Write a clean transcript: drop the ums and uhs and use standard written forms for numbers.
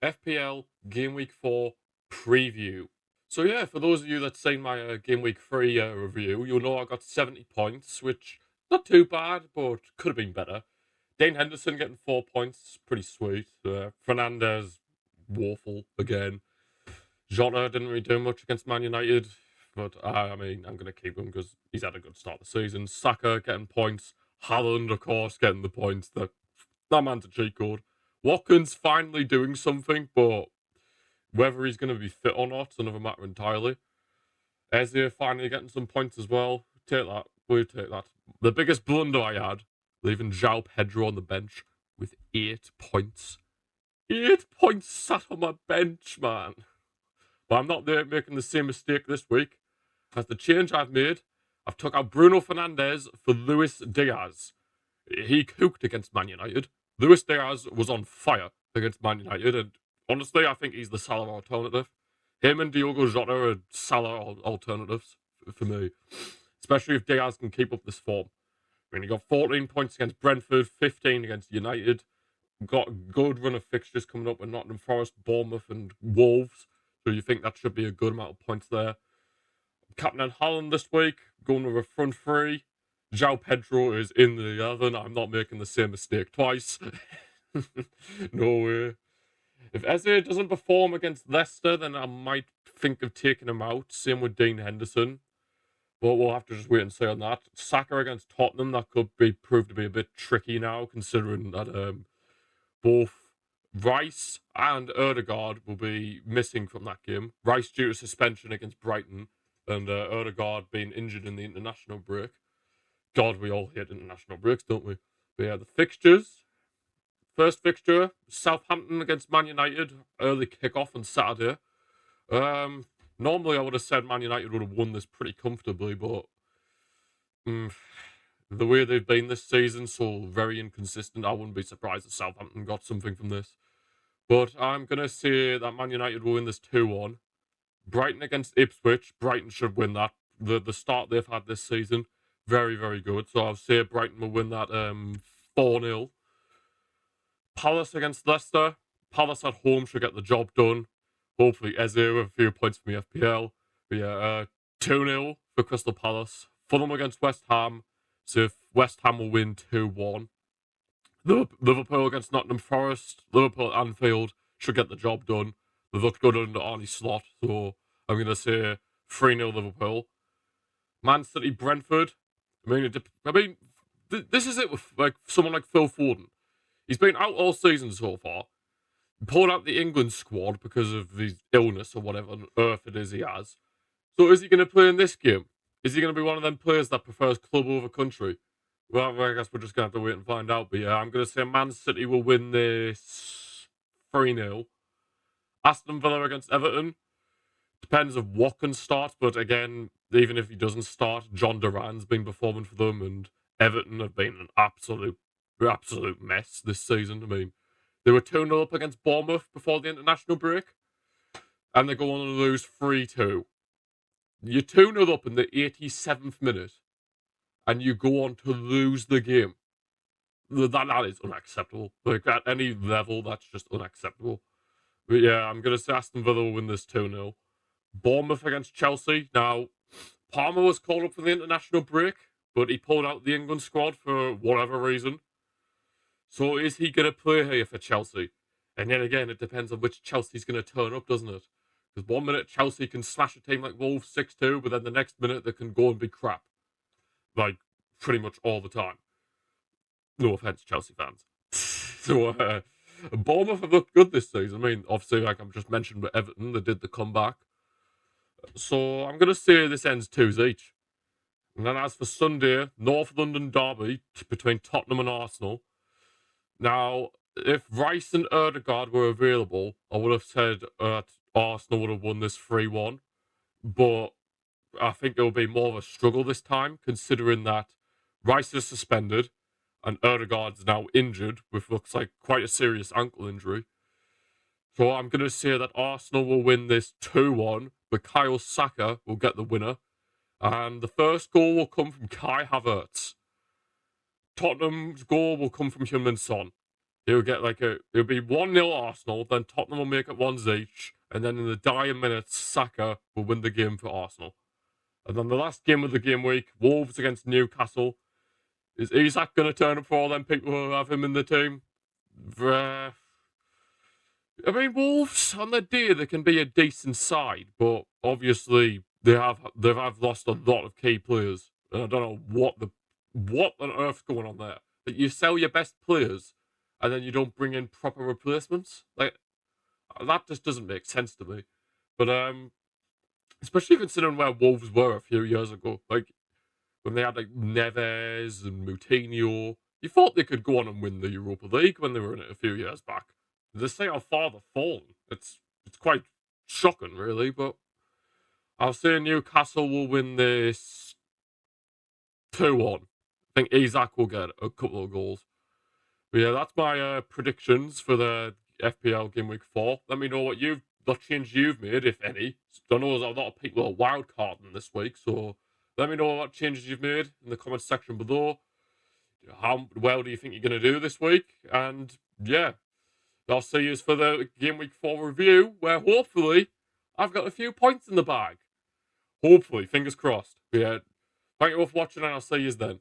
FPL Gameweek 4 preview. So yeah, for those of you that's seen my Game Week 3 review, you'll know I got 70 points, which not too bad, but could have been better. Dane Henderson getting 4 points, pretty sweet. Fernandez, woeful again. Jota didn't really do much against Man United, but I mean, I'm going to keep him because he's had a good start of the season. Saka getting points. Haaland, of course, getting the points. That man's a cheat code. Watkins finally doing something, but whether he's going to be fit or not is another matter entirely. Eze finally getting some points as well. Take that. We'll take that. The biggest blunder I had, leaving João Pedro on the bench with 8 points. 8 points sat on my bench, man. But I'm not there making the same mistake this week. As the change I've made, I've took out Bruno Fernandes for Luis Diaz. He cooked against Man United. Luis Diaz was on fire against Man United, and honestly, I think he's the Salah alternative. Him and Diogo Jota are Salah alternatives for me, especially if Diaz can keep up this form. I mean, he got 14 points against Brentford, 15 against United. Got a good run of fixtures coming up with Nottingham Forest, Bournemouth, and Wolves. So you think that should be a good amount of points there. Captain Haaland this week, going with a front three. João Pedro is in the oven. I'm not making the same mistake twice. No way. If Eze doesn't perform against Leicester, then I might think of taking him out. Same with Dean Henderson. But we'll have to just wait and see on that. Saka against Tottenham, that could be proved to be a bit tricky now, considering that both Rice and Ødegaard will be missing from that game. Rice due to suspension against Brighton, and Ødegaard being injured in the international break. God, we all hate international breaks, don't we? But yeah, the fixtures. First fixture, Southampton against Man United, early kickoff on Saturday. Normally I would have said Man United would have won this pretty comfortably, but the way they've been this season, so very inconsistent, I wouldn't be surprised if Southampton got something from this. But I'm going to say that Man United will win this 2-1. Brighton against Ipswich, Brighton should win that. The start they've had this season, very, very good. So I'll say Brighton will win that 4-0. Palace against Leicester. Palace at home should get the job done. Hopefully Eze with a few points from the FPL. But yeah, 2-0 for Crystal Palace. Fulham against West Ham. So if West Ham will win 2-1. Liverpool against Nottingham Forest. Liverpool at Anfield should get the job done. They looked good under Arnie Slot. So I'm going to say 3-0 Liverpool. Man City Brentford. This is it with like someone like Phil Foden. He's been out all season so far. Pulled out the England squad because of his illness or whatever on earth it is he has. So is he going to play in this game? Is he going to be one of them players that prefers club over country? Well, I guess we're just going to have to wait and find out. But yeah, I'm going to say Man City will win this 3-0. Aston Villa against Everton. Depends if Watkins starts, but again, even if he doesn't start, John Duran's been performing for them, and Everton have been an absolute mess this season. I mean, they were 2-0 up against Bournemouth before the international break, and they're going to lose 3-2. You're 2-0 up in the 87th minute, and you go on to lose the game. That is unacceptable. Like, at any level, that's just unacceptable. But yeah, I'm going to say Aston Villa will win this 2-0. Bournemouth against Chelsea. Now, Palmer was called up for the international break, but he pulled out the England squad for whatever reason. So is he going to play here for Chelsea? And then again, it depends on which Chelsea's going to turn up, doesn't it? Because 1 minute Chelsea can smash a team like Wolves 6-2, but then the next minute they can go and be crap. Like, pretty much all the time. No offense, Chelsea fans. So, Bournemouth have looked good this season. I mean, obviously, like I've just mentioned with Everton, they did the comeback. So I'm going to say this ends 2s each. And then as for Sunday, North London derby between Tottenham and Arsenal. Now, if Rice and Ødegaard were available, I would have said Arsenal would have won this 3-1. But I think it will be more of a struggle this time, considering that Rice is suspended and Ødegaard's now injured, with looks like quite a serious ankle injury. So I'm going to say that Arsenal will win this 2-1, but Kyle Saka will get the winner. And the first goal will come from Kai Havertz. Tottenham's goal will come from Heung-min Son. He'll get it'll be 1-0 Arsenal, then Tottenham will make it ones each, and then in the dying minutes, Saka will win the game for Arsenal. And then the last game of the game week, Wolves against Newcastle. Is Isak going to turn up for all them people who have him in the team? I mean, Wolves on their day they can be a decent side, but obviously they've lost a lot of key players, and I don't know what on earth's going on there. That you sell your best players, and then you don't bring in proper replacements. Like that just doesn't make sense to me. But especially considering where Wolves were a few years ago, like when they had like Neves and Moutinho, you thought they could go on and win the Europa League when they were in it a few years back. To say how far they've fallen, it's quite shocking, really. But I'll say Newcastle will win this 2-1. I think Isak will get a couple of goals. But yeah, that's my predictions for the FPL Game Week 4. Let me know what change you've made, if any. I know there's a lot of people are wildcarding this week, so let me know what changes you've made in the comments section below. How well do you think you're going to do this week? And yeah, I'll see you for the Game Week 4 review, where hopefully I've got a few points in the bag. Hopefully, fingers crossed. But yeah, thank you all for watching, and I'll see you then.